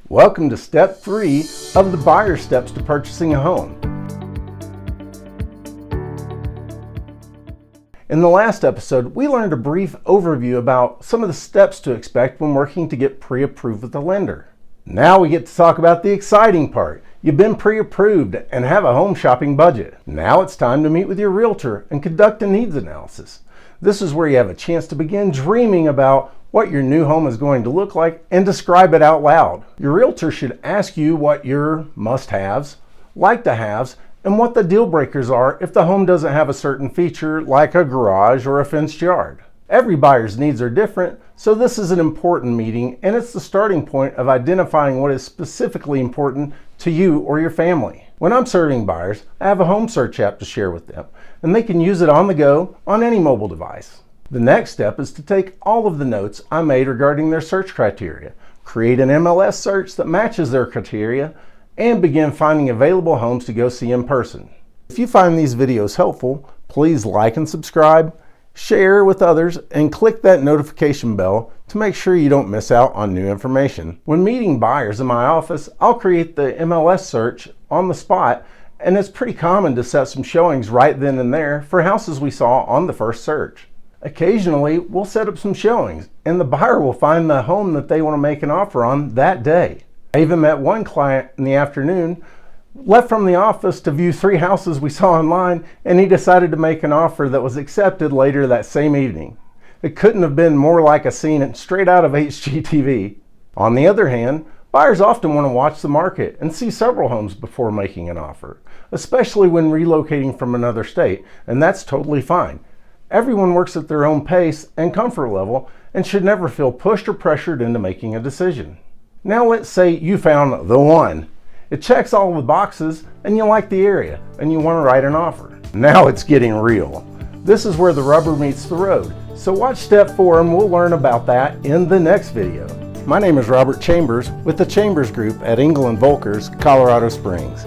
Welcome to step 3 of the buyer steps to purchasing a home. In the last episode, we learned a brief overview about some of the steps to expect when working to get pre-approved with the lender. Now we get to talk about the exciting part. You've been pre-approved and have a home shopping budget. Now it's time to meet with your realtor and conduct a needs analysis. This is where you have a chance to begin dreaming about what your new home is going to look like and describe it out loud. Your realtor should ask you what your must-haves, like-to-haves, and what the deal breakers are if the home doesn't have a certain feature like a garage or a fenced yard. Every buyer's needs are different, so this is an important meeting, and it's the starting point of identifying what is specifically important to you or your family. When I'm serving buyers, I have a home search app to share with them, and they can use it on the go on any mobile device. The next step is to take all of the notes I made regarding their search criteria, create an MLS search that matches their criteria, and begin finding available homes to go see in person. If you find these videos helpful, please like and subscribe, share with others, and click that notification bell to make sure you don't miss out on new information. When meeting buyers in my office, I'll create the MLS search on the spot, and it's pretty common to set some showings right then and there for houses we saw on the first search. Occasionally, we'll set up some showings, and the buyer will find the home that they want to make an offer on that day. I even met one client in the afternoon, left from the office to view 3 houses we saw online, and he decided to make an offer that was accepted later that same evening. It couldn't have been more like a scene straight out of HGTV. On the other hand, buyers often want to watch the market and see several homes before making an offer, especially when relocating from another state, and that's totally fine. Everyone works at their own pace and comfort level and should never feel pushed or pressured into making a decision. Now let's say you found the one. It checks all the boxes and you like the area and you want to write an offer. Now it's getting real. This is where the rubber meets the road. So watch step 4 and we'll learn about that in the next video. My name is Robert Chambers with the Chambers Group at Engel Volkers Colorado Springs.